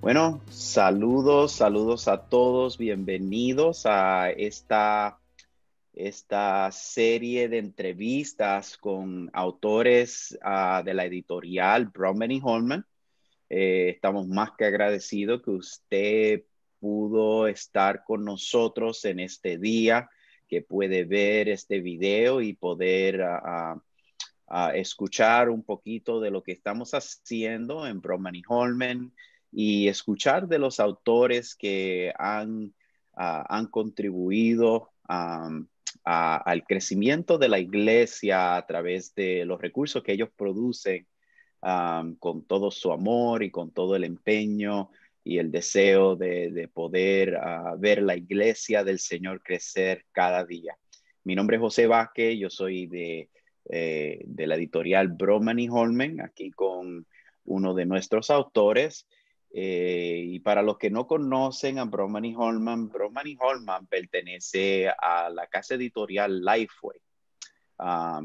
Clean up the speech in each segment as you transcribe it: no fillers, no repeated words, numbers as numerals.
Bueno, saludos a todos, bienvenidos a esta serie de entrevistas con autores de la editorial Brownman y Holman. Estamos más que agradecidos que usted pudo estar con nosotros en este día, que puede ver este video y poder a escuchar un poquito de lo que estamos haciendo en Brownman y Holman y escuchar de los autores que han contribuido al crecimiento de la iglesia a través de los recursos que ellos producen con todo su amor y con todo el empeño y el deseo de poder ver la iglesia del Señor crecer cada día. Mi nombre es José Vázquez, yo soy de la editorial Brownman y Holman, aquí con uno de nuestros autores. Y para los que no conocen a Brownman y Holman pertenece a la casa editorial Lifeway.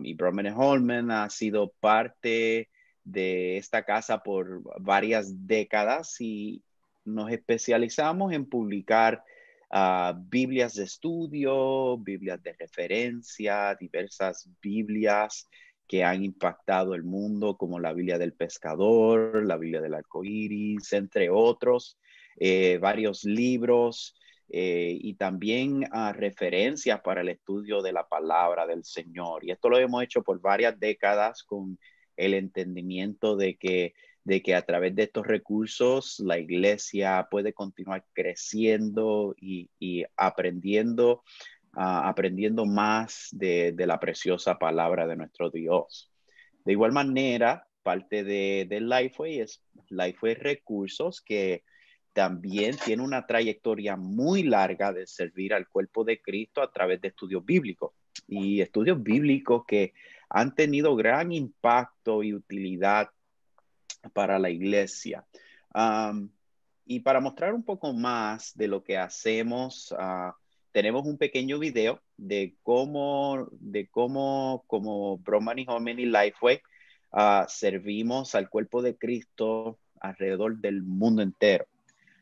Y Brownman y Holman ha sido parte de esta casa por varias décadas y nos especializamos en publicar Biblias de estudio, Biblias de referencia, diversas Biblias que han impactado el mundo, como la Biblia del Pescador, la Biblia del Arcoíris, entre otros, varios libros y también referencias para el estudio de la palabra del Señor. Y esto lo hemos hecho por varias décadas con el entendimiento de que a través de estos recursos la iglesia puede continuar creciendo y aprendiendo más de la preciosa palabra de nuestro Dios. De igual manera, parte de Lifeway es Lifeway Recursos, que también tiene una trayectoria muy larga de servir al cuerpo de Cristo a través de estudios bíblicos. Y estudios bíblicos que han tenido gran impacto y utilidad para la iglesia. Y para mostrar un poco más de lo que hacemos, tenemos un pequeño video de cómo como Brownman y Holman y Lifeway servimos al cuerpo de Cristo alrededor del mundo entero.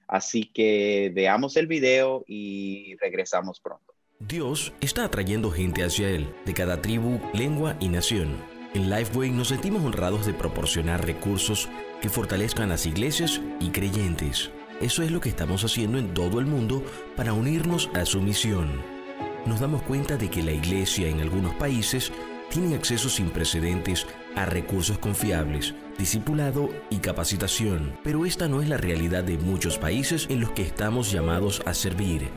Así que veamos el video y regresamos pronto. Dios está atrayendo gente hacia Él, de cada tribu, lengua y nación. En Lifeway nos sentimos honrados de proporcionar recursos que fortalezcan las iglesias y creyentes. Eso es lo que estamos haciendo en todo el mundo para unirnos a su misión. Nos damos cuenta de que la iglesia en algunos países tiene acceso sin precedentes a recursos confiables, discipulado y capacitación, pero esta no es la realidad de muchos países en los que estamos llamados a servir.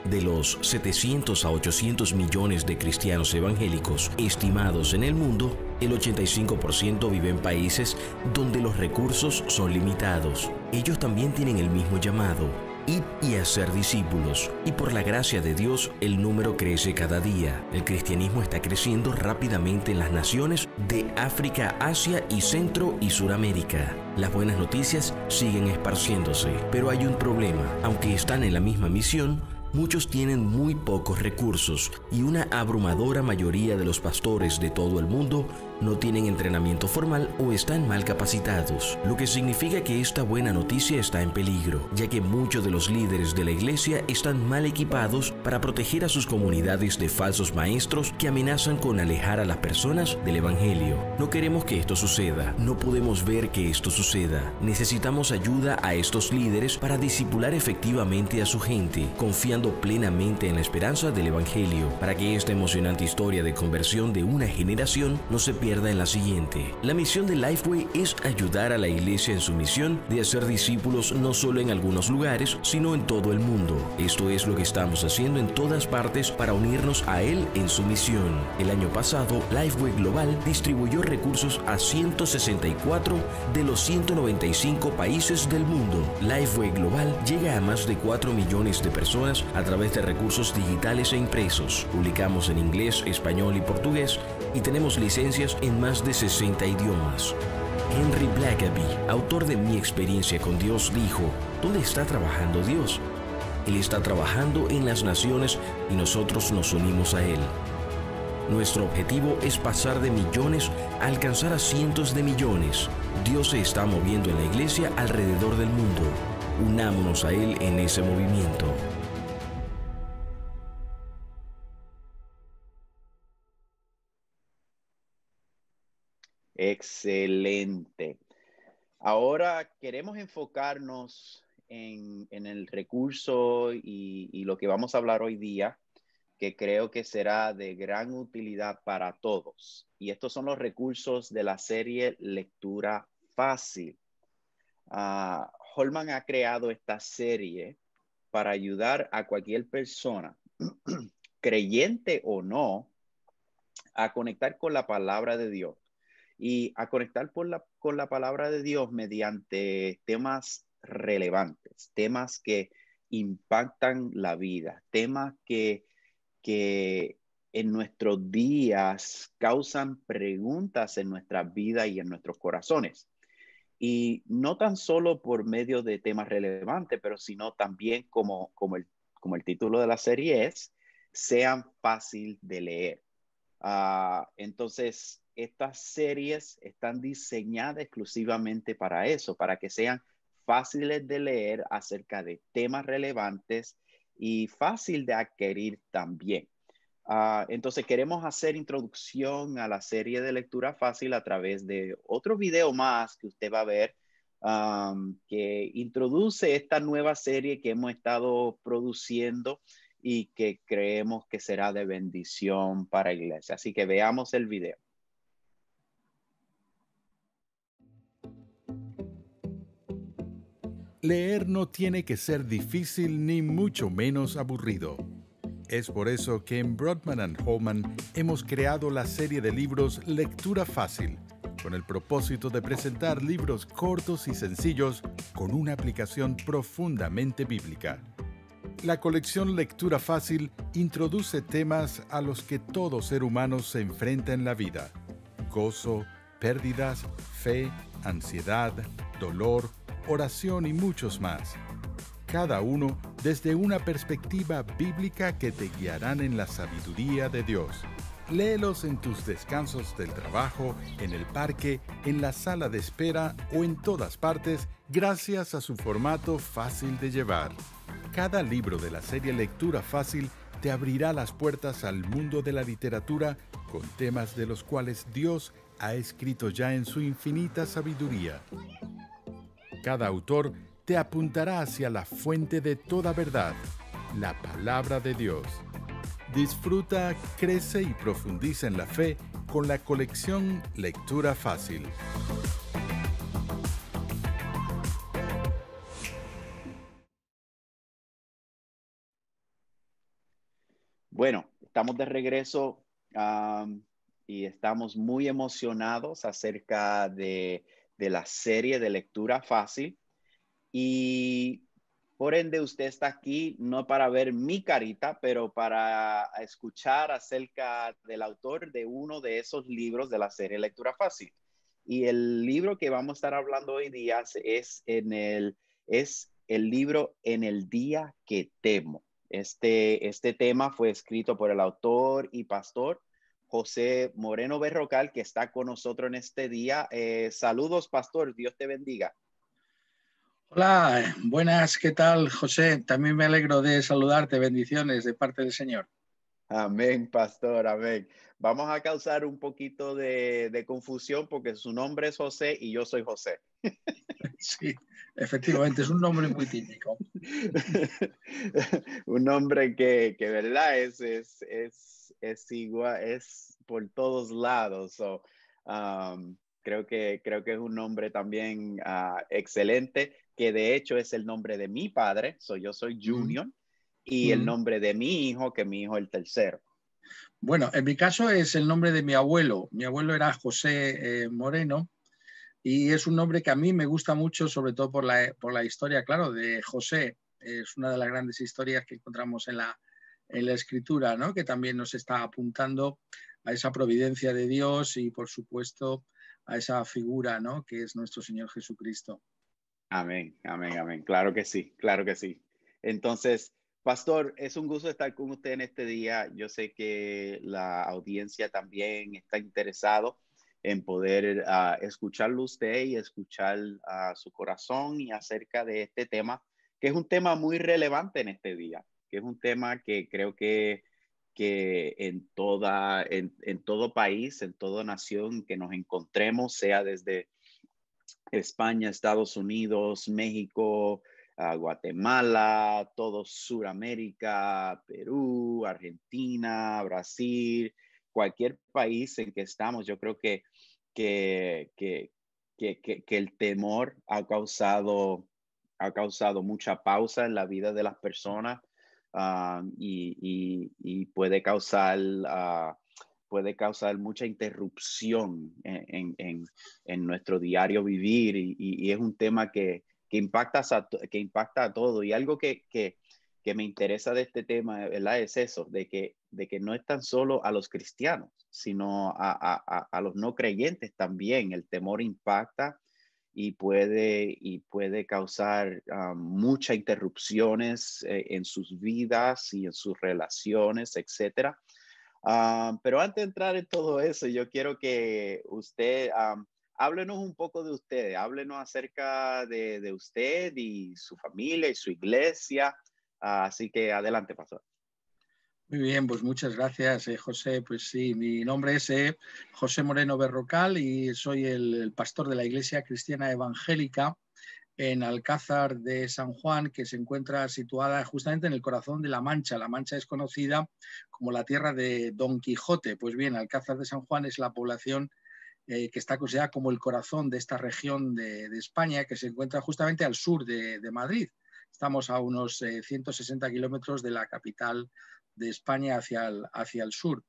De los 700 a 800 millones de cristianos evangélicos estimados en el mundo, el 85% vive en países donde los recursos son limitados. Ellos también tienen el mismo llamado: ir y hacer discípulos. Y por la gracia de Dios, el número crece cada día. El cristianismo está creciendo rápidamente en las naciones de África, Asia y Centro y Suramérica. Las buenas noticias siguen esparciéndose, pero hay un problema. Aunque están en la misma misión, muchos tienen muy pocos recursos y una abrumadora mayoría de los pastores de todo el mundo no tienen entrenamiento formal o están mal capacitados, lo que significa que esta buena noticia está en peligro, ya que muchos de los líderes de la iglesia están mal equipados para proteger a sus comunidades de falsos maestros que amenazan con alejar a las personas del evangelio. No queremos que esto suceda, no podemos ver que esto suceda. Necesitamos ayuda a estos líderes para discipular efectivamente a su gente, confiando plenamente en la esperanza del evangelio, para que esta emocionante historia de conversión de una generación no se pierda en la siguiente. La misión de Lifeway es ayudar a la iglesia en su misión de hacer discípulos no solo en algunos lugares, sino en todo el mundo. Esto es lo que estamos haciendo en todas partes para unirnos a Él en su misión. El año pasado, Lifeway Global distribuyó recursos a 164 de los 195 países del mundo. Lifeway Global llega a más de 4 millones de personas a través de recursos digitales e impresos. Publicamos en inglés, español y portugués y tenemos licencias en más de 60 idiomas. Henry Blackaby, autor de Mi experiencia con Dios, dijo: ¿dónde está trabajando Dios? Él está trabajando en las naciones y nosotros nos unimos a Él. Nuestro objetivo es pasar de millones a alcanzar a cientos de millones. Dios se está moviendo en la iglesia alrededor del mundo. Unámonos a Él en ese movimiento. Excelente. Ahora queremos enfocarnos en el recurso y lo que vamos a hablar hoy día, que creo que será de gran utilidad para todos. Y estos son los recursos de la serie Lectura Fácil. Holman ha creado esta serie para ayudar a cualquier persona, creyente o no, a conectar con la palabra de Dios y a conectar con la palabra de Dios mediante temas relevantes, temas que impactan la vida, temas que en nuestros días causan preguntas en nuestra vida y en nuestros corazones. Y no tan solo por medio de temas relevantes, pero sino también como el título de la serie es, sean fácil de leer. Entonces, estas series están diseñadas exclusivamente para eso, para que sean fáciles de leer acerca de temas relevantes y fácil de adquirir también. Entonces, queremos hacer introducción a la serie de lectura fácil a través de otro video más que usted va a ver, que introduce esta nueva serie que hemos estado produciendo y que creemos que será de bendición para la iglesia. Así que veamos el video. Leer no tiene que ser difícil ni mucho menos aburrido. Es por eso que en Broadman & Holman hemos creado la serie de libros Lectura Fácil, con el propósito de presentar libros cortos y sencillos con una aplicación profundamente bíblica. La colección Lectura Fácil introduce temas a los que todo ser humano se enfrenta en la vida: gozo, pérdidas, fe, ansiedad, dolor, oración y muchos más. Cada uno desde una perspectiva bíblica que te guiarán en la sabiduría de Dios. Léelos en tus descansos del trabajo, en el parque, en la sala de espera o en todas partes, gracias a su formato fácil de llevar. Cada libro de la serie Lectura Fácil te abrirá las puertas al mundo de la literatura con temas de los cuales Dios ha escrito ya en su infinita sabiduría. Cada autor te apuntará hacia la fuente de toda verdad, la palabra de Dios. Disfruta, crece y profundiza en la fe con la colección Lectura Fácil. Bueno, estamos de regreso y estamos muy emocionados acerca de la serie de Lectura Fácil. Y por ende, usted está aquí no para ver mi carita, pero para escuchar acerca del autor de uno de esos libros de la serie Lectura Fácil. Y el libro que vamos a estar hablando hoy día es el libro En el día que temo. Este tema fue escrito por el autor y pastor José Moreno Berrocal, que está con nosotros en este día. Saludos, pastor. Dios te bendiga. Hola, buenas, ¿qué tal, José? También me alegro de saludarte, bendiciones de parte del Señor. Amén, pastor, amén. Vamos a causar un poquito de confusión porque su nombre es José y yo soy José. Sí, efectivamente, es un nombre muy típico. Un nombre que verdad es igual, es por todos lados. So, creo que es un nombre también excelente, que de hecho es el nombre de mi padre. Yo soy Junior. Y el nombre de mi hijo, que mi hijo es el tercero. Bueno, en mi caso es el nombre de mi abuelo. Mi abuelo era José Moreno y es un nombre que a mí me gusta mucho, sobre todo por la historia, claro, de José. Es una de las grandes historias que encontramos en la escritura, ¿no? Que también nos está apuntando a esa providencia de Dios y, por supuesto, a esa figura, ¿no? Que es nuestro Señor Jesucristo. Amén, amén, amén. Claro que sí, claro que sí. Entonces, pastor, es un gusto estar con usted en este día. Yo sé que la audiencia también está interesado en poder escucharlo usted y escuchar su corazón y acerca de este tema, que es un tema muy relevante en este día, que es un tema que creo que en todo país, en toda nación que nos encontremos, sea desde España, Estados Unidos, México, Guatemala, todo Sudamérica, Perú, Argentina, Brasil, cualquier país en que estamos, yo creo que, que, que el temor ha causado mucha pausa en la vida de las personas, y puede causar mucha interrupción en nuestro diario vivir, y es un tema que impacta a todo. Y algo que me interesa de este tema, ¿verdad? Es eso, de que no es tan solo a los cristianos, sino a los no creyentes también. El temor impacta y puede causar muchas interrupciones en sus vidas y en sus relaciones, etcétera. Pero antes de entrar en todo eso, yo quiero que usted, háblenos un poco de usted, háblenos acerca de usted y su familia y su iglesia. Así que adelante, pastor. Muy bien, pues muchas gracias, José. Pues sí, mi nombre es José Moreno Berrocal y soy el pastor de la Iglesia Cristiana Evangélica en Alcázar de San Juan, que se encuentra situada justamente en el corazón de La Mancha. La Mancha es conocida como la tierra de Don Quijote. Pues bien, Alcázar de San Juan es la población que está considerada como el corazón de esta región de España, que se encuentra justamente al sur de Madrid. Estamos a unos 160 kilómetros de la capital de España hacia el sur.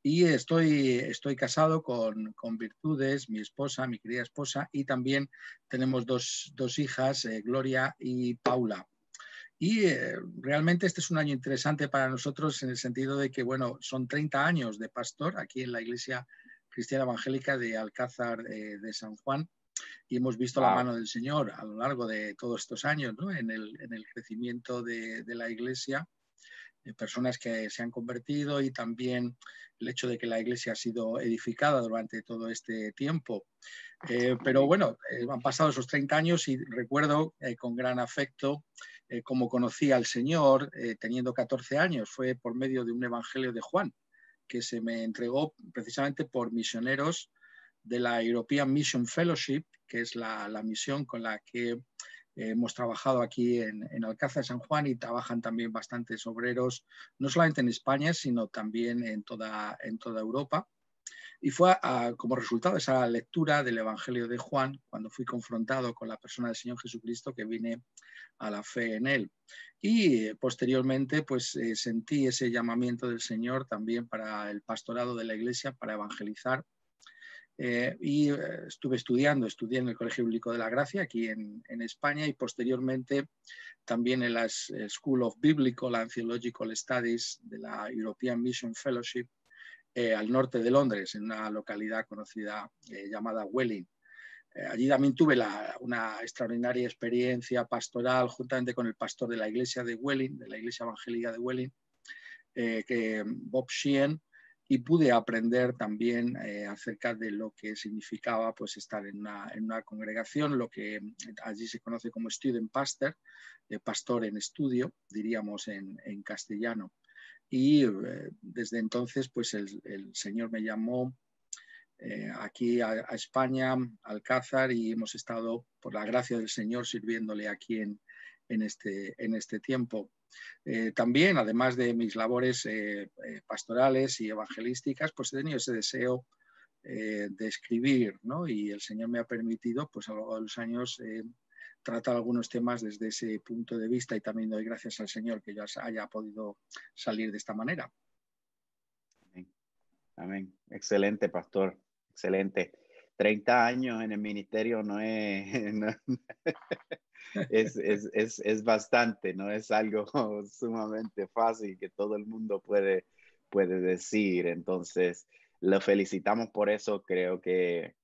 Y estoy casado con Virtudes, mi esposa, mi querida esposa, y también tenemos dos hijas, Gloria y Paula. Y realmente este es un año interesante para nosotros en el sentido de que, bueno, son 30 años de pastor aquí en la Iglesia Cristiana Evangélica de Alcázar de San Juan, y hemos visto la mano del Señor a lo largo de todos estos años, ¿no? en el crecimiento de la Iglesia, personas que se han convertido, y también el hecho de que la iglesia ha sido edificada durante todo este tiempo. Pero bueno, han pasado esos 30 años y recuerdo con gran afecto cómo conocí al Señor teniendo 14 años. Fue por medio de un evangelio de Juan que se me entregó precisamente por misioneros de la European Mission Fellowship, que es la misión con la que hemos trabajado aquí en Alcázar de San Juan, y trabajan también bastantes obreros, no solamente en España, sino también en toda Europa. Y fue como resultado de esa lectura del Evangelio de Juan, cuando fui confrontado con la persona del Señor Jesucristo, que vine a la fe en él. Y posteriormente pues sentí ese llamamiento del Señor también para el pastorado de la iglesia, para evangelizar. Estudié en el Colegio Bíblico de la Gracia aquí en España, y posteriormente también en la School of Biblical and Theological Studies de la European Mission Fellowship al norte de Londres, en una localidad conocida llamada Welling. Allí también tuve una extraordinaria experiencia pastoral juntamente con el pastor de la iglesia de Welling, de la iglesia evangélica de Welling, Bob Sheehan, y pude aprender también acerca de lo que significaba pues estar en una congregación, lo que allí se conoce como student pastor, pastor en estudio, diríamos en castellano. Y desde entonces pues el Señor me llamó aquí a España, a Alcázar, y hemos estado, por la gracia del Señor, sirviéndole aquí en este tiempo. También, además de mis labores pastorales y evangelísticas, pues he tenido ese deseo de escribir, ¿no? Y el Señor me ha permitido, pues a lo largo de los años, tratar algunos temas desde ese punto de vista, y también doy gracias al Señor que yo haya podido salir de esta manera. Amén. Amén. Excelente, pastor. Excelente. 30 años en el ministerio no es, no, es bastante, no es algo sumamente fácil que todo el mundo puede decir. Entonces, lo felicitamos por eso. Creo que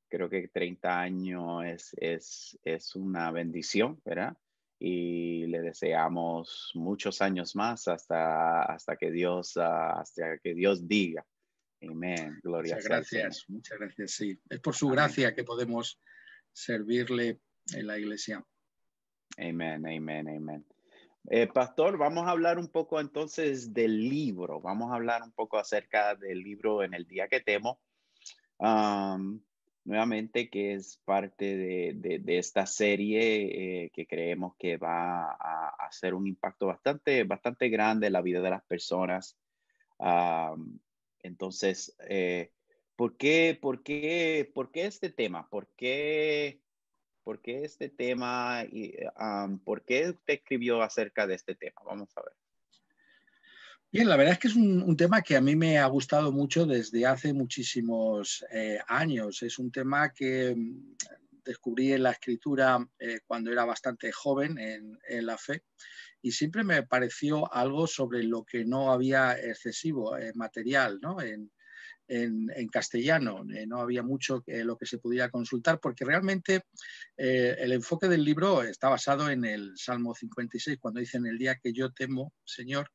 30 años es una bendición, ¿verdad? Y le deseamos muchos años más hasta que Dios diga, Amén. Gloria sea al Señor. Muchas gracias, sí. Es por su gracia que podemos servirle en la iglesia. Amén, amén, amén. Pastor, vamos a hablar un poco entonces del libro. Vamos a hablar un poco acerca del libro En el día que temo. Nuevamente, que es parte de esta serie que creemos que va a hacer un impacto bastante grande en la vida de las personas. Entonces, ¿por qué este tema? ¿Por qué este tema? Y, ¿por qué usted escribió acerca de este tema? Vamos a ver. Bien, la verdad es que es un tema que a mí me ha gustado mucho desde hace muchísimos años. Es un tema que descubrí en la escritura cuando era bastante joven en la fe, y siempre me pareció algo sobre lo que no había excesivo material, ¿no? En castellano. No había mucho lo que se pudiera consultar, porque realmente el enfoque del libro está basado en el Salmo 56, cuando dice: en el día que yo temo, Señor,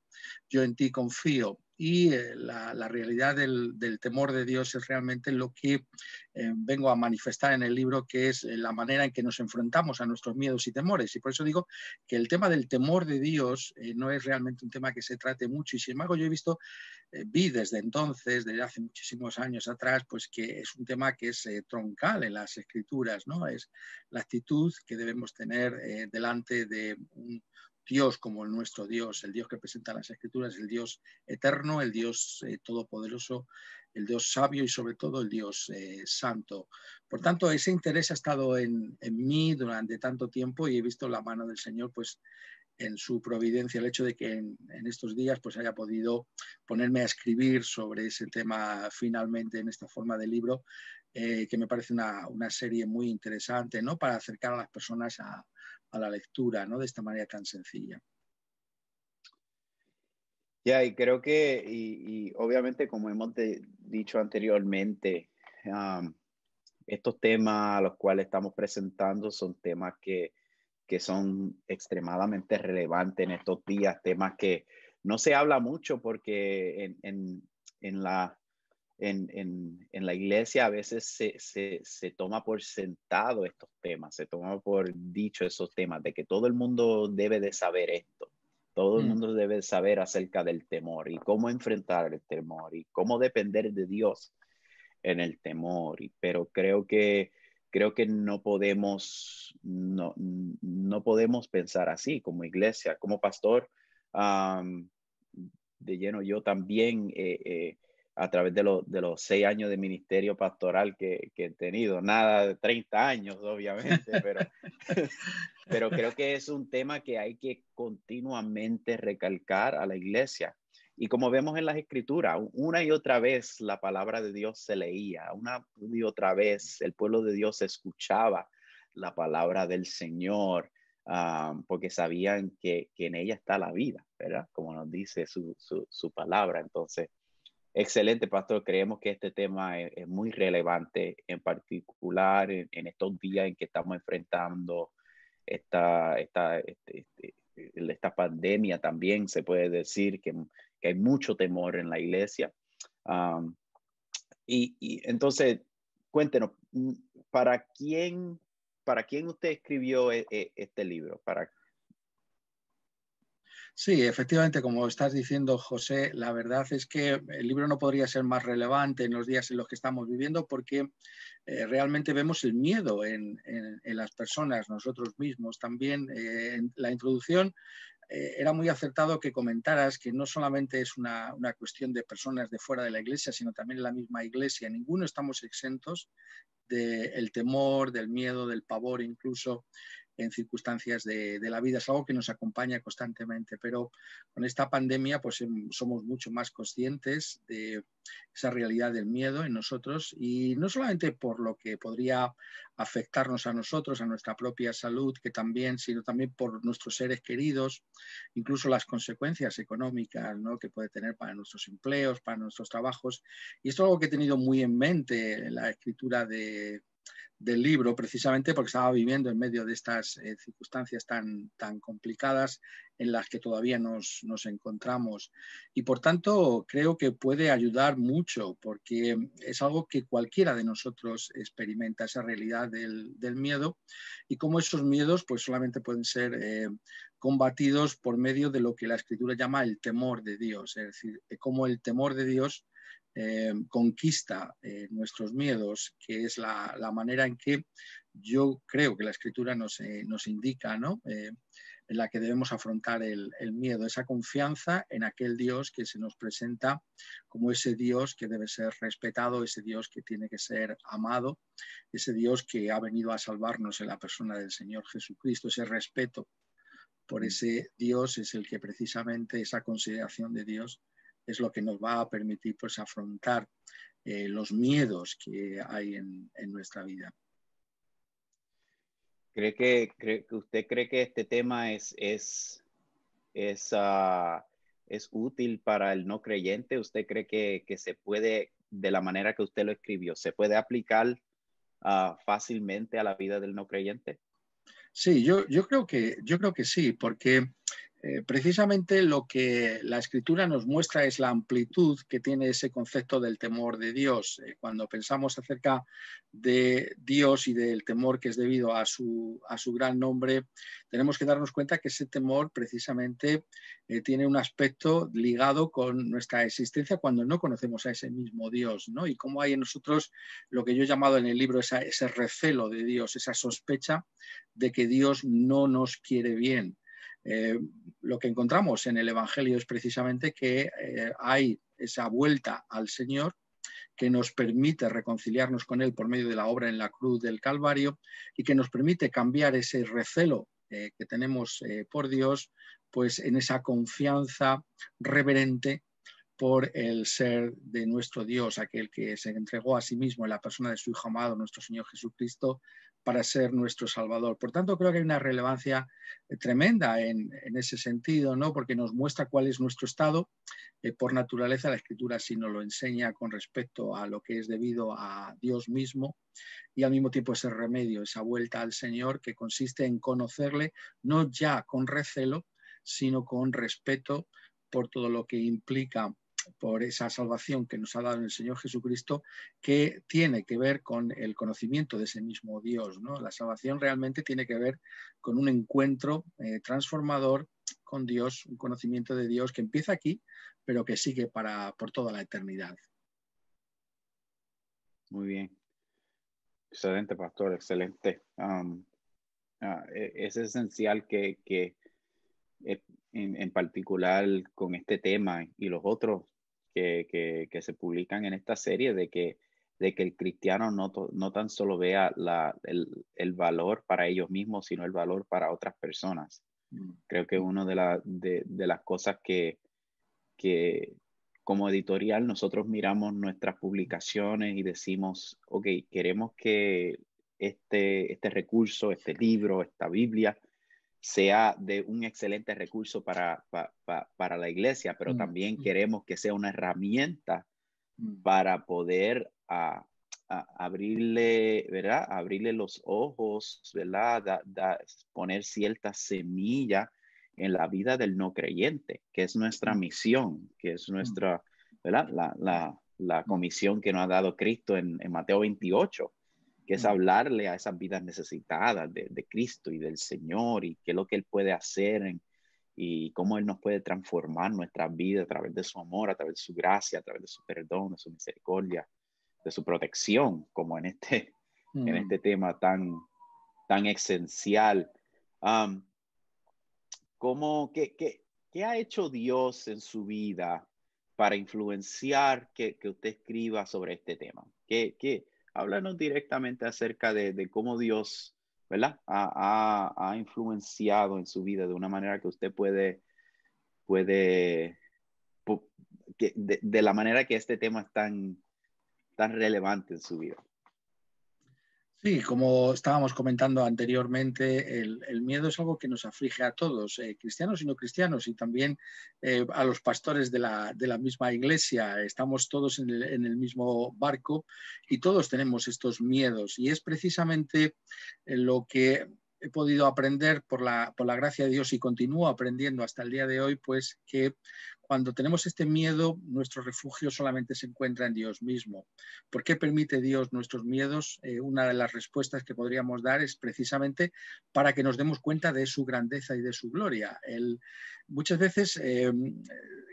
yo en ti confío. Y la realidad del temor de Dios es realmente lo que vengo a manifestar en el libro, que es la manera en que nos enfrentamos a nuestros miedos y temores. Y por eso digo que el tema del temor de Dios no es realmente un tema que se trate mucho, y sin embargo yo vi desde entonces, desde hace muchísimos años atrás, pues que es un tema que es troncal en las escrituras, ¿no? Es la actitud que debemos tener delante de un Dios como el nuestro Dios, el Dios que presenta las escrituras, el Dios eterno, el Dios todopoderoso, el Dios sabio y sobre todo el Dios santo. Por tanto, ese interés ha estado en mí durante tanto tiempo, y he visto la mano del Señor pues en su providencia, el hecho de que en estos días pues haya podido ponerme a escribir sobre ese tema finalmente en esta forma de libro, que me parece una serie muy interesante, ¿no? Para acercar a las personas a la lectura, ¿no? De esta manera tan sencilla. Ya, y creo que, y obviamente, como hemos dicho anteriormente, estos temas a los cuales estamos presentando son temas que son extremadamente relevantes en estos días, temas que no se habla mucho porque en la iglesia a veces se toma por sentado estos temas, se toma por dicho esos temas, de que todo el mundo debe de saber esto, todo el mundo debe de saber acerca del temor y cómo enfrentar el temor y cómo depender de Dios en el temor. Pero creo que no podemos pensar así como iglesia, como pastor. De lleno, yo también, a través de los 6 años de ministerio pastoral que he tenido, nada de 30 años, obviamente, pero creo que es un tema que hay que continuamente recalcar a la iglesia. Y como vemos en las escrituras, una y otra vez la palabra de Dios se leía, una y otra vez el pueblo de Dios escuchaba la palabra del Señor, porque sabían que en ella está la vida, ¿verdad? Como nos dice su palabra. Entonces, excelente, pastor. Creemos que este tema es muy relevante, en particular en estos días en que estamos enfrentando esta pandemia. También se puede decir que hay mucho temor en la iglesia. Y entonces, cuéntenos, ¿para quién usted escribió este libro? Sí, efectivamente, como estás diciendo, José, la verdad es que el libro no podría ser más relevante en los días en los que estamos viviendo, porque realmente vemos el miedo en las personas, nosotros mismos. También en la introducción era muy acertado que comentaras que no solamente es una cuestión de personas de fuera de la iglesia, sino también en la misma iglesia. Ninguno estamos exentos del temor, del miedo, del pavor, incluso en circunstancias de la vida. Es algo que nos acompaña constantemente, pero con esta pandemia pues somos mucho más conscientes de esa realidad del miedo en nosotros, y no solamente por lo que podría afectarnos a nosotros, a nuestra propia salud, que también, sino también por nuestros seres queridos, incluso las consecuencias económicas, ¿no? Que puede tener para nuestros empleos, para nuestros trabajos. Y esto es algo que he tenido muy en mente en la escritura de del libro, precisamente porque estaba viviendo en medio de estas circunstancias tan complicadas en las que todavía nos encontramos. Y por tanto, creo que puede ayudar mucho, porque es algo que cualquiera de nosotros experimenta, esa realidad del miedo, y cómo esos miedos pues solamente pueden ser combatidos por medio de lo que la Escritura llama el temor de Dios, es decir, cómo el temor de Dios conquista nuestros miedos, que es la manera en que yo creo que la Escritura nos indica, ¿no? En la que debemos afrontar el miedo, esa confianza en aquel Dios que se nos presenta como ese Dios que debe ser respetado, ese Dios que tiene que ser amado, ese Dios que ha venido a salvarnos en la persona del Señor Jesucristo. Ese respeto por ese Dios es el que precisamente, esa consideración de Dios, es lo que nos va a permitir pues afrontar los miedos que hay en nuestra vida. ¿Usted cree que este tema es útil para el no creyente? ¿Usted cree que se puede, de la manera que usted lo escribió, se puede aplicar fácilmente a la vida del no creyente? Sí, yo creo que sí, porque precisamente lo que la Escritura nos muestra es la amplitud que tiene ese concepto del temor de Dios. Cuando pensamos acerca de Dios y del temor que es debido a su gran nombre, tenemos que darnos cuenta que ese temor precisamente tiene un aspecto ligado con nuestra existencia cuando no conocemos a ese mismo Dios, ¿no? Y cómo hay en nosotros lo que yo he llamado en el libro ese recelo de Dios, esa sospecha de que Dios no nos quiere bien. Lo que encontramos en el Evangelio es precisamente que hay esa vuelta al Señor que nos permite reconciliarnos con Él por medio de la obra en la cruz del Calvario y que nos permite cambiar ese recelo que tenemos por Dios, pues en esa confianza reverente por el ser de nuestro Dios, aquel que se entregó a sí mismo en la persona de su Hijo amado, nuestro Señor Jesucristo, para ser nuestro Salvador. Por tanto, creo que hay una relevancia tremenda en ese sentido, ¿no? Porque nos muestra cuál es nuestro estado. Por naturaleza, la Escritura sí nos lo enseña con respecto a lo que es debido a Dios mismo, y al mismo tiempo ese remedio, esa vuelta al Señor, que consiste en conocerle no ya con recelo, sino con respeto por todo lo que implica, por esa salvación que nos ha dado el Señor Jesucristo, que tiene que ver con el conocimiento de ese mismo Dios, ¿no? La salvación realmente tiene que ver con un encuentro transformador con Dios, un conocimiento de Dios que empieza aquí, pero que sigue por toda la eternidad. Muy bien. Excelente, pastor, excelente. Es esencial que en particular con este tema y los otros que se publican en esta serie, de que el cristiano no tan solo vea el valor para ellos mismos, sino el valor para otras personas. Creo que una de las cosas que como editorial nosotros miramos nuestras publicaciones y decimos, ok, queremos que este recurso, este libro, esta Biblia, sea de un excelente recurso para la iglesia, pero también queremos que sea una herramienta para poder abrirle, ¿verdad? Abrirle los ojos, ¿verdad? Poner cierta semilla en la vida del no creyente, que es nuestra misión, que es nuestra, ¿verdad? La comisión que nos ha dado Cristo en Mateo 28, que es hablarle a esas vidas necesitadas de Cristo y del Señor, y qué es lo que Él puede hacer y cómo Él nos puede transformar nuestra vida a través de su amor, a través de su gracia, a través de su perdón, de su misericordia, de su protección, como en este tema tan esencial. ¿Qué ha hecho Dios en su vida para influenciar que usted escriba sobre este tema? Háblanos directamente acerca de cómo Dios, ¿verdad? Ha influenciado en su vida de una manera que usted puede de la manera que este tema es tan relevante en su vida. Sí, como estábamos comentando anteriormente, el miedo es algo que nos aflige a todos, cristianos y no cristianos, y también a los pastores de la misma iglesia. Estamos todos en el mismo barco y todos tenemos estos miedos. Y es precisamente lo que he podido aprender por la gracia de Dios y continúo aprendiendo hasta el día de hoy, pues que cuando tenemos este miedo, nuestro refugio solamente se encuentra en Dios mismo. ¿Por qué permite Dios nuestros miedos? Una de las respuestas que podríamos dar es precisamente para que nos demos cuenta de su grandeza y de su gloria. Muchas veces,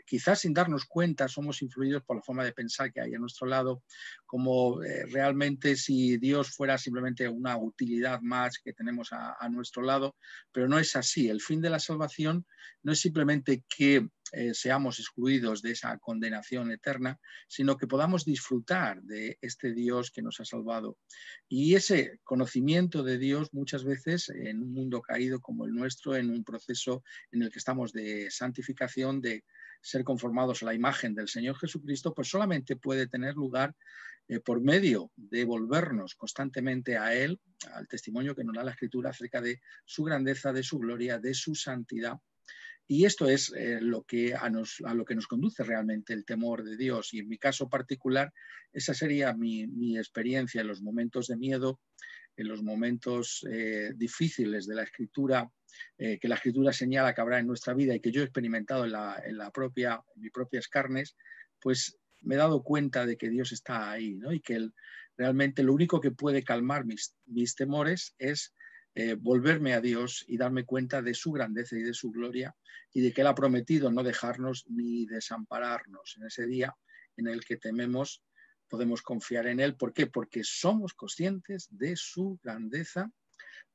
quizás sin darnos cuenta, somos influidos por la forma de pensar que hay a nuestro lado, como realmente si Dios fuera simplemente una utilidad más que tenemos a nuestro lado, pero no es así. El fin de la salvación no es simplemente que seamos excluidos de esa condenación eterna, sino que podamos disfrutar de este Dios que nos ha salvado. Y ese conocimiento de Dios muchas veces en un mundo caído como el nuestro, en un proceso en el que estamos de santificación, de ser conformados a la imagen del Señor Jesucristo, pues solamente puede tener lugar por medio de volvernos constantemente a Él, al testimonio que nos da la Escritura acerca de su grandeza, de su gloria, de su santidad. Y esto es a lo que nos conduce realmente el temor de Dios. Y en mi caso particular, esa sería mi experiencia en los momentos de miedo, en los momentos difíciles de la Escritura, que la Escritura señala que habrá en nuestra vida y que yo he experimentado en mis propias carnes, pues me he dado cuenta de que Dios está ahí, ¿no? Y que realmente lo único que puede calmar mis temores es volverme a Dios y darme cuenta de su grandeza y de su gloria y de que Él ha prometido no dejarnos ni desampararnos en ese día en el que tememos. Podemos confiar en Él. ¿Por qué? Porque somos conscientes de su grandeza,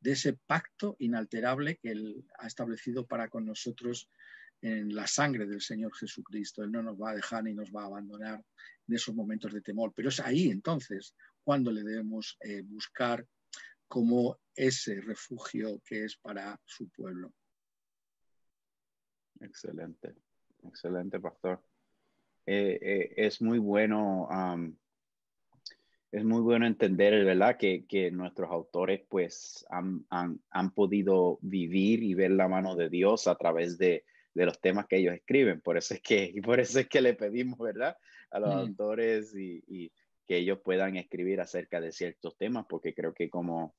de ese pacto inalterable que Él ha establecido para con nosotros en la sangre del Señor Jesucristo. Él no nos va a dejar ni nos va a abandonar en esos momentos de temor. Pero es ahí entonces cuando le debemos buscar como ese refugio que es para su pueblo. Excelente, excelente, pastor. Es muy bueno, es muy bueno entender, ¿verdad? Que nuestros autores pues han podido vivir y ver la mano de Dios a través de los temas que ellos escriben. Por eso es que le pedimos, ¿verdad? A los autores y que ellos puedan escribir acerca de ciertos temas, porque creo que como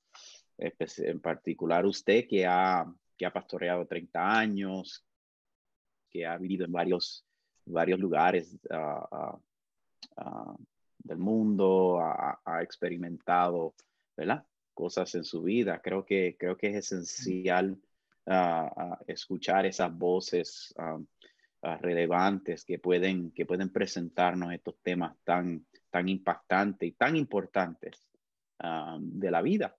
en particular usted que ha pastoreado 30 años, que ha vivido en varios lugares del mundo, ha experimentado, ¿verdad? Cosas en su vida. Creo que es esencial escuchar esas voces relevantes que pueden presentarnos estos temas tan impactantes y tan importantes de la vida.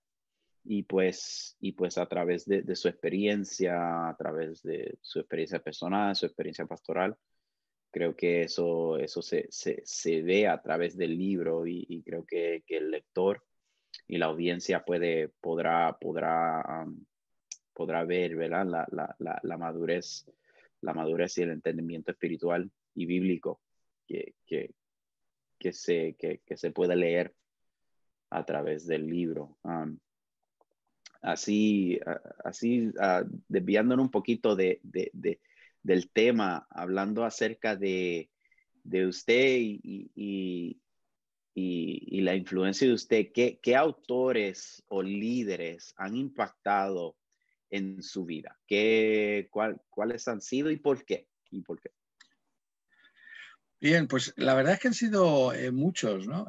Y pues a través de su experiencia, a través de su experiencia personal, su experiencia pastoral, creo que eso se ve a través del libro y creo que el lector y la audiencia podrá ver, ¿verdad? La madurez y el entendimiento espiritual y bíblico que se puede leer a través del libro. Así desviándonos un poquito del tema, hablando acerca de usted y la influencia de usted, ¿qué autores o líderes han impactado en su vida? ¿Cuáles han sido y por qué? Bien, pues la verdad es que han sido muchos, ¿no?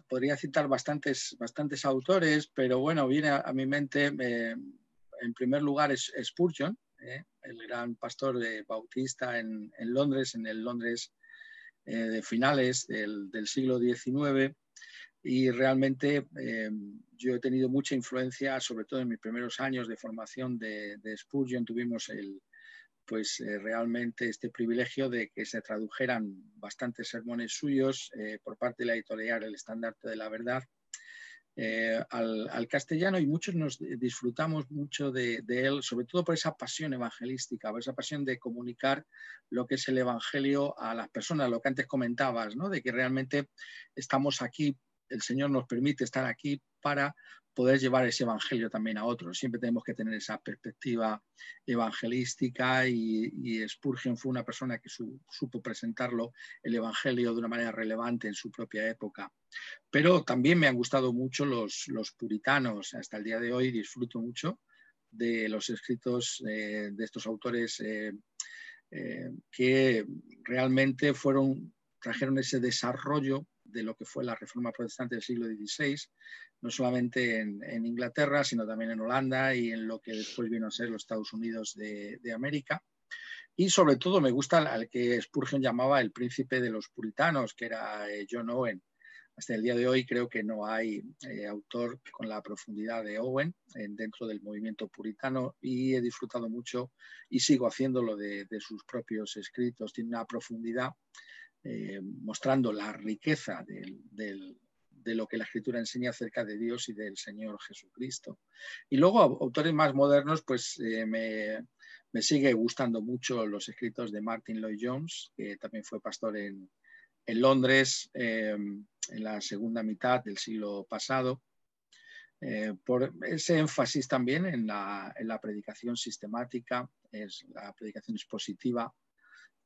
Podría citar bastantes autores, pero bueno, viene a mi mente, en primer lugar, es Spurgeon, el gran pastor bautista en Londres, en el Londres de finales del siglo XIX, y realmente yo he tenido mucha influencia, sobre todo en mis primeros años de formación de Spurgeon. Tuvimos realmente este privilegio de que se tradujeran bastantes sermones suyos por parte de la editorial El Estandarte de la Verdad al castellano, y muchos nos disfrutamos mucho de él, sobre todo por esa pasión evangelística, por esa pasión de comunicar lo que es el evangelio a las personas, lo que antes comentabas, ¿no? De que realmente estamos aquí el Señor nos permite estar aquí para poder llevar ese evangelio también a otros. Siempre tenemos que tener esa perspectiva evangelística y Spurgeon fue una persona que supo presentarlo, el evangelio, de una manera relevante en su propia época. Pero también me han gustado mucho los puritanos. Hasta el día de hoy disfruto mucho de los escritos de estos autores que realmente trajeron ese desarrollo de lo que fue la Reforma Protestante del siglo XVI, no solamente en Inglaterra, sino también en Holanda y en lo que después vino a ser los Estados Unidos de América. Y sobre todo me gusta al que Spurgeon llamaba el príncipe de los puritanos, que era John Owen. Hasta el día de hoy creo que no hay autor con la profundidad de Owen dentro del movimiento puritano, y he disfrutado mucho y sigo haciéndolo de sus propios escritos. Tiene una profundidad mostrando la riqueza de lo que la Escritura enseña acerca de Dios y del Señor Jesucristo. Y luego autores más modernos, pues me sigue gustando mucho los escritos de Martin Lloyd-Jones, que también fue pastor en Londres en la segunda mitad del siglo pasado, por ese énfasis también en la predicación sistemática, la predicación expositiva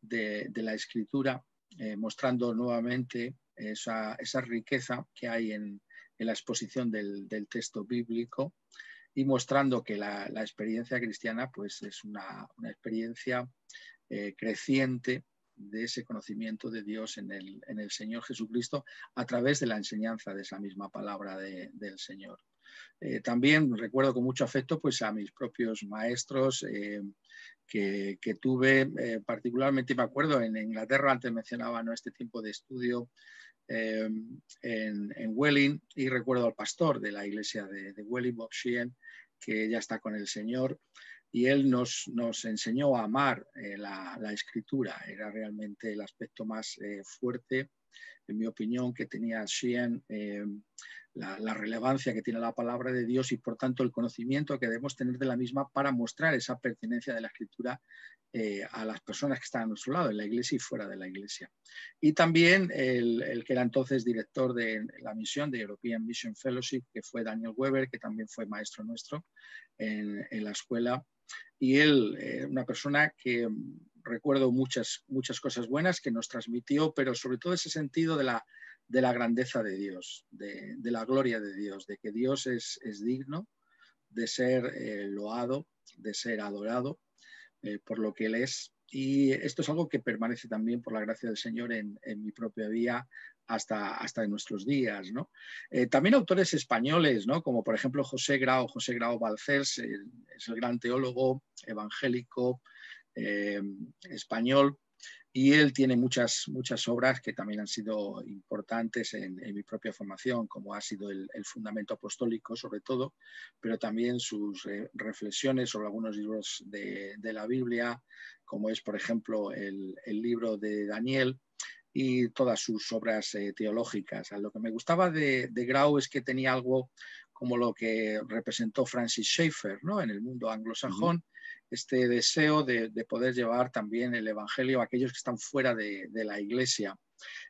de la Escritura, mostrando nuevamente esa riqueza que hay en la exposición del texto bíblico, y mostrando que la experiencia cristiana pues, es una experiencia creciente de ese conocimiento de Dios en el Señor Jesucristo a través de la enseñanza de esa misma palabra del Señor. También recuerdo con mucho afecto pues, a mis propios maestros que tuve, particularmente me acuerdo en Inglaterra, antes mencionaba, ¿no?, este tiempo de estudio en Welling, y recuerdo al pastor de la iglesia de Welling, Bob Sheehan, que ya está con el Señor, y él nos enseñó a amar la Escritura. Era realmente el aspecto más fuerte, en mi opinión, que tenía Sheehan, la relevancia que tiene la palabra de Dios y por tanto el conocimiento que debemos tener de la misma para mostrar esa pertenencia de la Escritura a las personas que están a nuestro lado, en la iglesia y fuera de la iglesia. Y también el que era entonces director de la misión de European Mission Fellowship, que fue Daniel Weber, que también fue maestro nuestro en la escuela. Y él, una persona que recuerdo muchas cosas buenas que nos transmitió, pero sobre todo ese sentido de la grandeza de Dios, de la gloria de Dios, de que Dios es digno de ser loado, de ser adorado por lo que Él es. Y esto es algo que permanece también por la gracia del Señor en mi propia vida hasta en nuestros días, ¿no? También autores españoles, ¿no?, como por ejemplo José Grau Balcells, es el gran teólogo evangélico español, y él tiene muchas obras que también han sido importantes en mi propia formación, como ha sido el Fundamento Apostólico sobre todo, pero también sus reflexiones sobre algunos libros de la Biblia, como es por ejemplo el libro de Daniel, y todas sus obras teológicas. Lo que me gustaba de Grau es que tenía algo como lo que representó Francis Schaeffer, ¿no?, en el mundo anglosajón, este deseo de poder llevar también el Evangelio a aquellos que están fuera de la Iglesia.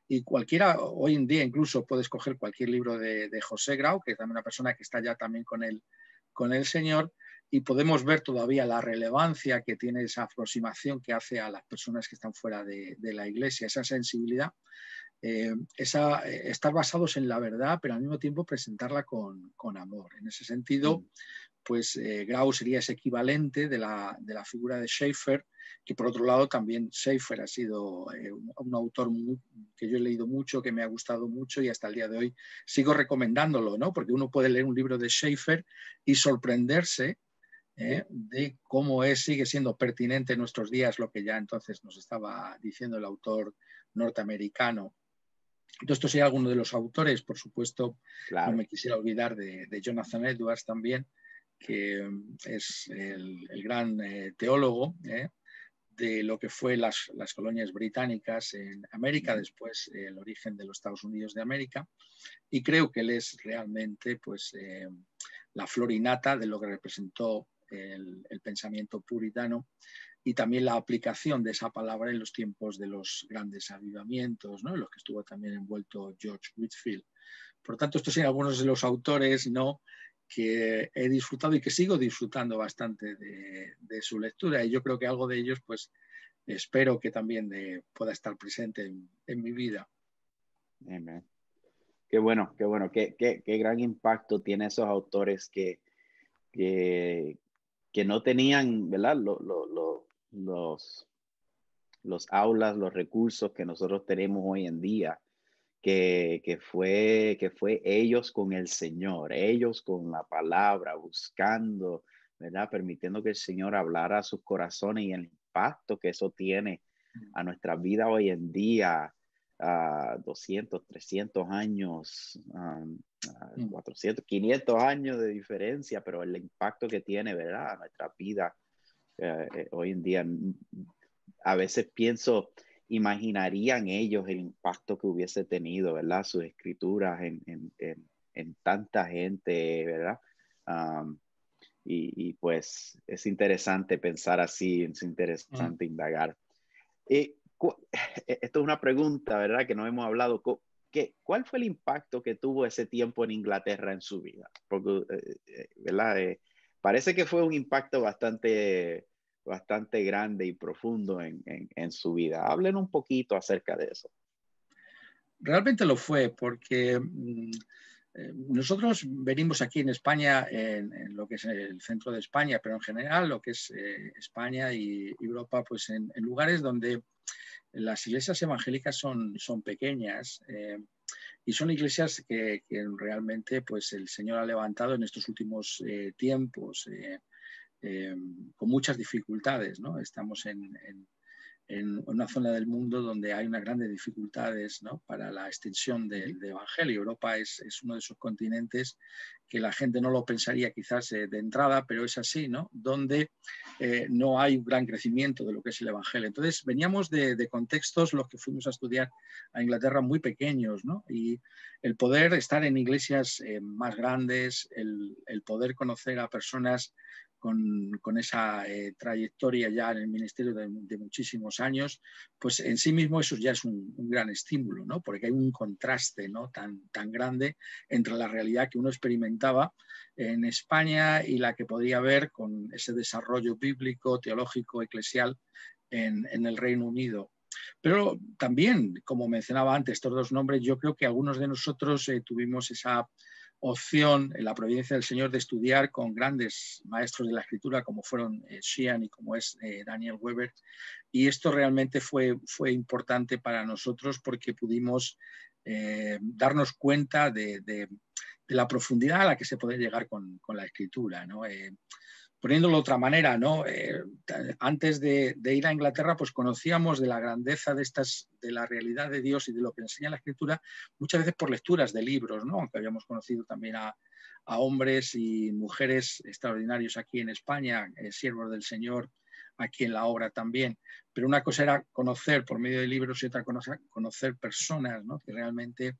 Y cualquiera, hoy en día incluso puedes coger cualquier libro de José Grau, que es también una persona que está ya también con el Señor, y podemos ver todavía la relevancia que tiene esa aproximación que hace a las personas que están fuera de la Iglesia, esa sensibilidad, estar basados en la verdad, pero al mismo tiempo presentarla con amor. En ese sentido, pues Grau sería ese equivalente de la figura de Schaeffer, que por otro lado también Schaeffer ha sido un autor que yo he leído mucho, que me ha gustado mucho y hasta el día de hoy sigo recomendándolo, ¿no?, porque uno puede leer un libro de Schaeffer y sorprenderse de cómo sigue siendo pertinente en nuestros días lo que ya entonces nos estaba diciendo el autor norteamericano. Entonces, estos serían algunos de los autores. Por supuesto, claro, no me quisiera olvidar de Jonathan Edwards también, que es el gran teólogo de lo que fue las colonias británicas en América, después el origen de los Estados Unidos de América, y creo que él es realmente pues, la flor y nata de lo que representó el pensamiento puritano y también la aplicación de esa palabra en los tiempos de los grandes avivamientos, ¿no?, en los que estuvo también envuelto George Whitefield. Por lo tanto, estos son algunos de los autores, ¿no?, que he disfrutado y que sigo disfrutando bastante de su lectura. Y yo creo que algo de ellos, pues, espero que también pueda estar presente en mi vida. Amen. Qué bueno, qué bueno, qué gran impacto tiene esos autores que no tenían, ¿verdad? Los aulas, los recursos que nosotros tenemos hoy en día, que fue ellos con el Señor, ellos con la palabra, buscando, ¿verdad? Permitiendo que el Señor hablara a sus corazones y el impacto que eso tiene a nuestra vida hoy en día, 200, 300 años, 400, 500 años de diferencia, pero el impacto que tiene, ¿verdad?, a nuestra vida hoy en día. A veces pienso, imaginarían ellos el impacto que hubiese tenido, ¿verdad?, sus escrituras en tanta gente, ¿verdad? Y pues es interesante pensar así, es interesante indagar. Esto es una pregunta, ¿verdad?, que no hemos hablado. ¿Cuál fue el impacto que tuvo ese tiempo en Inglaterra en su vida? Porque, ¿verdad? Parece que fue un impacto bastante grande y profundo en su vida. Hablen un poquito acerca de eso. Realmente lo fue, porque nosotros venimos aquí en España, en lo que es el centro de España, pero en general lo que es España y Europa, pues en lugares donde las iglesias evangélicas son pequeñas y son iglesias que realmente pues el Señor ha levantado en estos últimos tiempos con muchas dificultades, ¿no? Estamos en una zona del mundo donde hay unas grandes dificultades, ¿no?, para la extensión del evangelio. Europa es uno de esos continentes que la gente no lo pensaría quizás de entrada, pero es así, ¿no?, donde no hay un gran crecimiento de lo que es el evangelio. Entonces veníamos de contextos, los que fuimos a estudiar a Inglaterra, muy pequeños, ¿no?, y el poder estar en iglesias más grandes, el poder conocer a personas con esa trayectoria ya en el ministerio de muchísimos años, pues en sí mismo eso ya es un gran estímulo, ¿no?, porque hay un contraste, ¿no?, tan grande entre la realidad que uno experimentaba en España y la que podría haber con ese desarrollo bíblico, teológico, eclesial en el Reino Unido. Pero también, como mencionaba antes, estos dos nombres, yo creo que algunos de nosotros tuvimos esa opción en la providencia del Señor de estudiar con grandes maestros de la Escritura como fueron Sheehan y como es Daniel Weber, y esto realmente fue importante para nosotros porque pudimos darnos cuenta de la profundidad a la que se puede llegar con la Escritura, ¿no? Poniéndolo de otra manera, ¿no? Antes de ir a Inglaterra, pues conocíamos de la grandeza de la realidad de Dios y de lo que enseña la Escritura, muchas veces por lecturas de libros, ¿no?, aunque habíamos conocido también a hombres y mujeres extraordinarios aquí en España, siervos del Señor, aquí en la obra también. Pero una cosa era conocer por medio de libros y otra cosa conocer personas, ¿no?, que realmente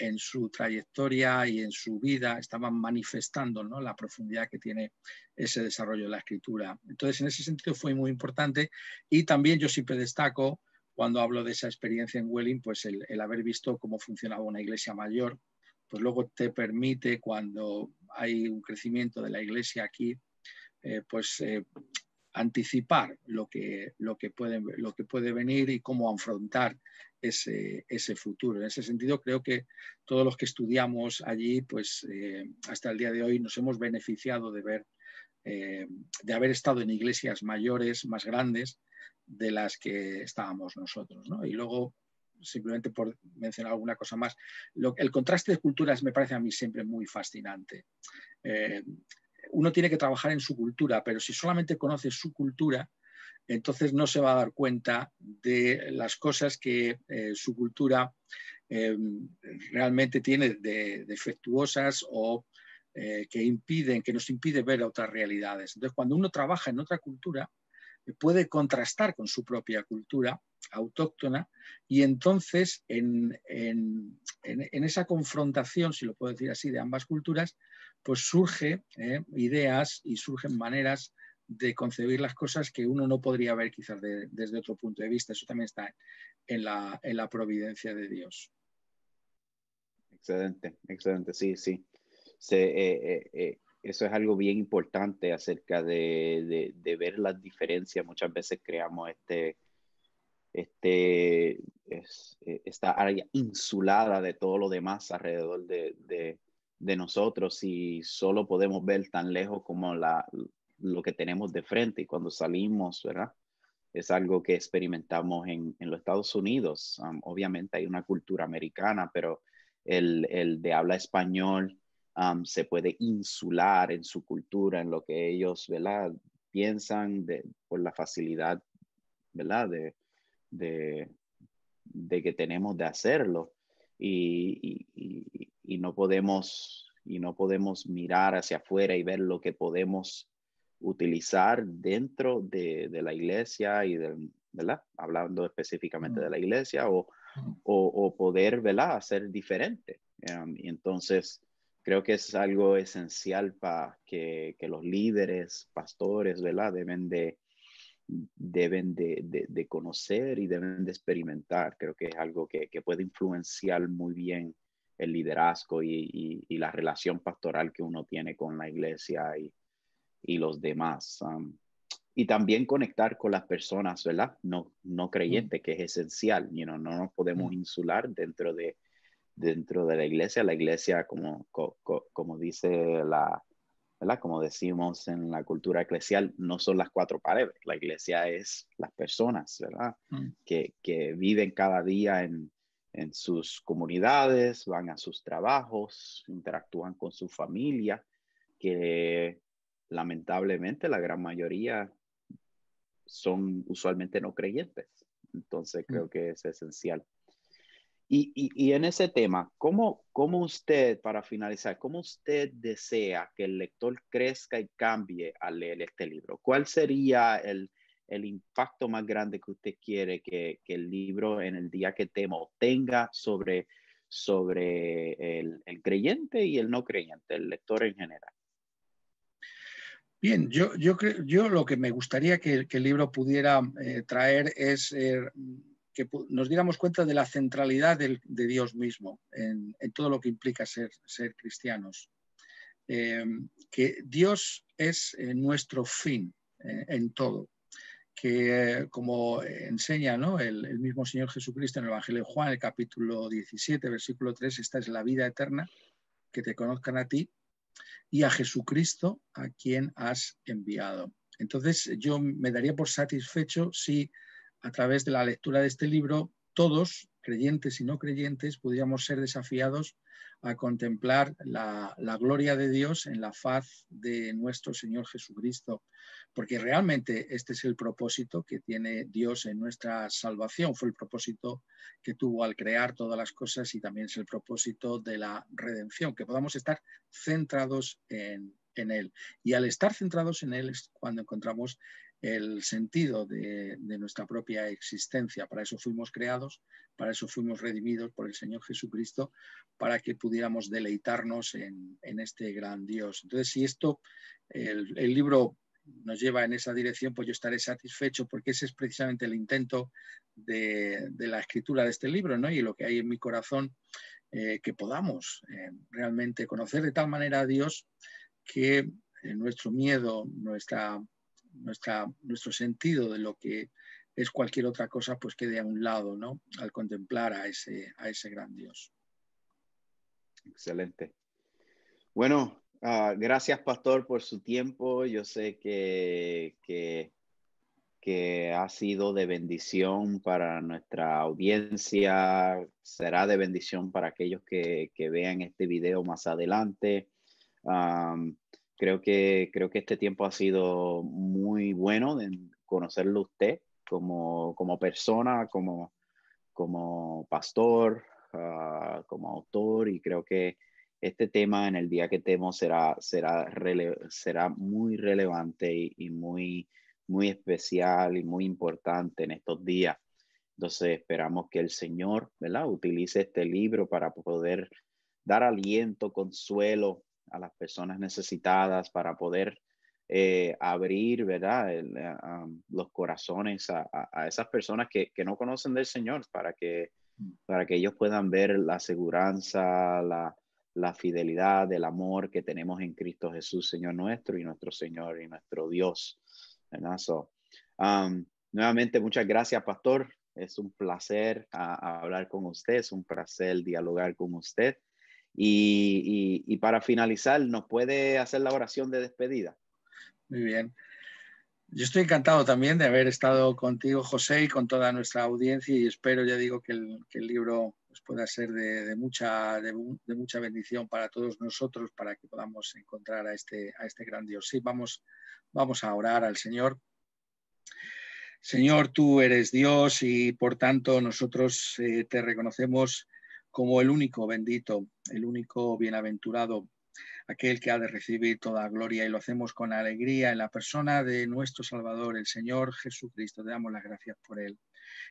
en su trayectoria y en su vida estaban manifestando, ¿no?, la profundidad que tiene ese desarrollo de la Escritura. Entonces, en ese sentido fue muy importante, y también yo siempre destaco, cuando hablo de esa experiencia en Welling, pues el haber visto cómo funcionaba una iglesia mayor, pues luego te permite, cuando hay un crecimiento de la iglesia aquí, anticipar lo que puede venir y cómo afrontar ese futuro. En ese sentido, creo que todos los que estudiamos allí, pues hasta el día de hoy nos hemos beneficiado de haber estado en iglesias mayores, más grandes, de las que estábamos nosotros, ¿no? Y luego, simplemente por mencionar alguna cosa más, el contraste de culturas me parece a mí siempre muy fascinante. Uno tiene que trabajar en su cultura, pero si solamente conoce su cultura, entonces no se va a dar cuenta de las cosas que su cultura realmente tiene de defectuosas o que nos impide ver otras realidades. Entonces, cuando uno trabaja en otra cultura, puede contrastar con su propia cultura autóctona, y entonces en esa confrontación, si lo puedo decir así, de ambas culturas, pues surgen ideas y surgen maneras de concebir las cosas que uno no podría ver quizás desde otro punto de vista. Eso también está en la providencia de Dios. Excelente, excelente, sí, sí. Eso es algo bien importante acerca de ver las diferencias. Muchas veces creamos esta área insulada de todo lo demás alrededor de nosotros y solo podemos ver tan lejos como lo que tenemos de frente. Y cuando salimos, ¿verdad? Es algo que experimentamos en los Estados Unidos. Obviamente hay una cultura americana, pero el de habla español se puede insular en su cultura, en lo que ellos, ¿verdad? Piensan por la facilidad, ¿verdad? De, de que tenemos de hacerlo y no podemos mirar hacia afuera y ver lo que podemos utilizar dentro de la iglesia ¿verdad? Hablando específicamente de la iglesia o poder, ¿verdad? Hacer diferente. Y entonces creo que es algo esencial para que los líderes, pastores, ¿verdad? Deben de conocer y deben de experimentar. Creo que es algo que puede influenciar muy bien el liderazgo y la relación pastoral que uno tiene con la iglesia y los demás. Y también conectar con las personas, ¿verdad? No creyentes, que es esencial. No nos podemos insular dentro de la iglesia. La iglesia, como dice ¿verdad? Como decimos en la cultura eclesial, no son las cuatro paredes. La iglesia es las personas, ¿verdad? Que viven cada día en sus comunidades, van a sus trabajos, interactúan con su familia, que lamentablemente la gran mayoría son usualmente no creyentes. Entonces creo que es esencial. Y en ese tema, ¿cómo usted, para finalizar, cómo usted desea que el lector crezca y cambie al leer este libro? ¿Cuál sería el impacto más grande que usted quiere que el libro en el día que temo tenga sobre el creyente y el no creyente, el lector en general? Bien, yo lo que me gustaría que el libro pudiera traer es que nos diéramos cuenta de la centralidad de Dios mismo en todo lo que implica ser cristianos. Que Dios es nuestro fin en todo. Que como enseña, ¿no?, el mismo Señor Jesucristo en el Evangelio de Juan, el capítulo 17, versículo 3, esta es la vida eterna, que te conozcan a ti y a Jesucristo a quien has enviado. Entonces yo me daría por satisfecho si a través de la lectura de este libro todos, creyentes y no creyentes, pudiéramos ser desafiados a contemplar la gloria de Dios en la faz de nuestro Señor Jesucristo, porque realmente este es el propósito que tiene Dios en nuestra salvación, fue el propósito que tuvo al crear todas las cosas y también es el propósito de la redención, que podamos estar centrados en Él. Y al estar centrados en Él es cuando encontramos el sentido de nuestra propia existencia. Para eso fuimos creados, para eso fuimos redimidos por el Señor Jesucristo, para que pudiéramos deleitarnos en este gran Dios. Entonces, si el libro nos lleva en esa dirección, pues yo estaré satisfecho, porque ese es precisamente el intento de la escritura de este libro, ¿no? Y lo que hay en mi corazón, que podamos realmente conocer de tal manera a Dios que nuestro miedo, nuestro sentido de lo que es cualquier otra cosa, pues quede a un lado, ¿no?, al contemplar a ese gran Dios. Excelente. Bueno, gracias, Pastor, por su tiempo. Yo sé que ha sido de bendición para nuestra audiencia, será de bendición para aquellos que vean este video más adelante. Creo que este tiempo ha sido muy bueno de conocerlo usted como persona, como pastor, como autor, y creo que este tema en el día que temo será muy relevante y muy especial y muy importante en estos días. Entonces esperamos que el Señor, ¿verdad?, utilice este libro para poder dar aliento, consuelo a las personas necesitadas, para poder abrir, ¿verdad?, los corazones a esas personas que no conocen del Señor, para que para que ellos puedan ver la aseguranza, la fidelidad, el amor que tenemos en Cristo Jesús, Señor nuestro y nuestro Señor y nuestro Dios. ¿Verdad? Nuevamente, muchas gracias, Pastor. Es un placer hablar con usted, es un placer dialogar con usted. Y para finalizar, ¿nos puede hacer la oración de despedida? Muy bien. Yo estoy encantado también de haber estado contigo, José, y con toda nuestra audiencia, y espero, ya digo, que el libro pues, pueda ser de mucha bendición para todos nosotros, para que podamos encontrar a este gran Dios. Sí, vamos a orar al Señor. Señor, tú eres Dios y por tanto nosotros te reconocemos como el único bendito, el único bienaventurado, aquel que ha de recibir toda gloria, y lo hacemos con alegría en la persona de nuestro Salvador, el Señor Jesucristo. Te damos las gracias por él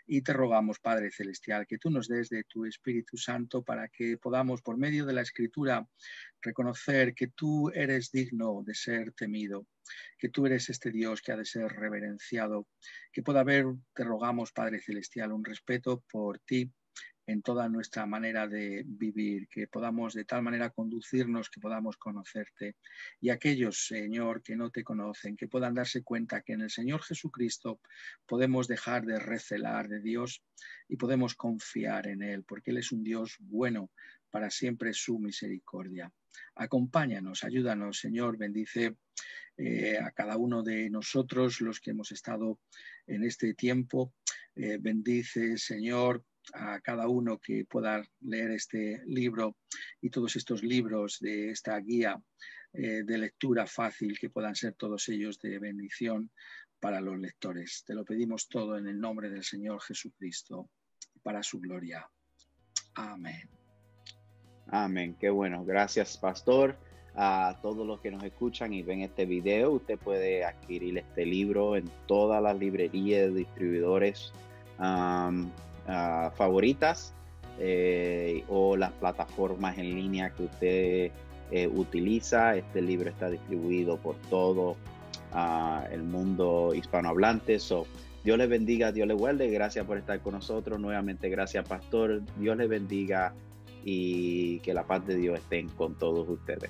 y te rogamos, Padre Celestial, que tú nos des de tu Espíritu Santo para que podamos, por medio de la Escritura, reconocer que tú eres digno de ser temido, que tú eres este Dios que ha de ser reverenciado, que pueda haber, te rogamos, Padre Celestial, un respeto por ti en toda nuestra manera de vivir, que podamos de tal manera conducirnos, que podamos conocerte. Y aquellos, Señor, que no te conocen, que puedan darse cuenta que en el Señor Jesucristo podemos dejar de recelar de Dios y podemos confiar en Él, porque Él es un Dios bueno, para siempre su misericordia. Acompáñanos, ayúdanos, Señor, bendice a cada uno de nosotros, los que hemos estado en este tiempo. Bendice, Señor, a cada uno que pueda leer este libro y todos estos libros de esta guía de lectura fácil, que puedan ser todos ellos de bendición para los lectores. Te lo pedimos todo en el nombre del Señor Jesucristo, para su gloria. Amén. Amén. Qué bueno. Gracias, Pastor. A todos los que nos escuchan y ven este video, usted puede adquirir este libro en todas las librerías, distribuidores favoritas o las plataformas en línea que usted utiliza. Este libro está distribuido por todo el mundo hispanohablante. Dios les bendiga, Dios les guarde. Gracias por estar con nosotros. Nuevamente, gracias, Pastor. Dios les bendiga y que la paz de Dios esté con todos ustedes.